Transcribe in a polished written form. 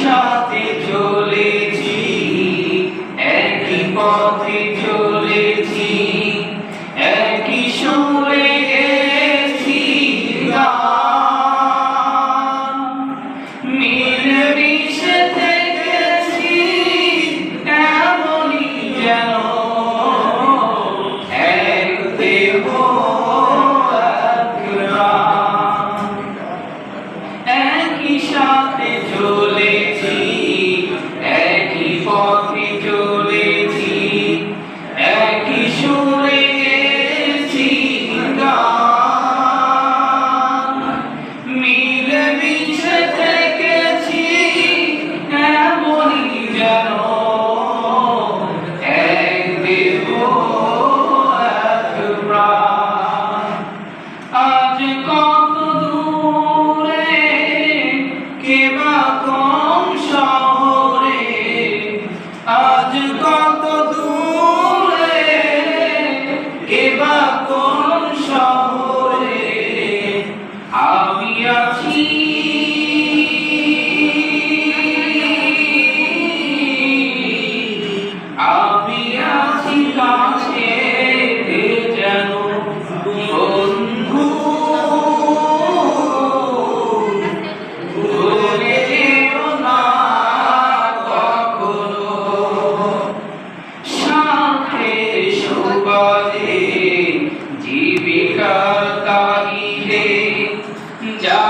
সাথে চলেছি, একই পথে চলেছি, একই সুরে গেছি গান, মিলেমিশে থেকেছি এমনই যেন এক দেহ এক প্রাণ। একই সাথে চলেছি, একই পথে চলেছি, একই সুরে গেছি গান, মিলেমিশে থেকেছি এমনই যেন এক দেহ এক প্রাণ। আজ কত দূরে, কে বা কোন শহরে, আজ কত দূরে, কে বা কোন শহরে আমি আছি, আমি আছি কাছে যেন বন্ধু। ভুলে যেও না কখনো, স্বার্থের সুবাদে জীবিকার তাগিদে যা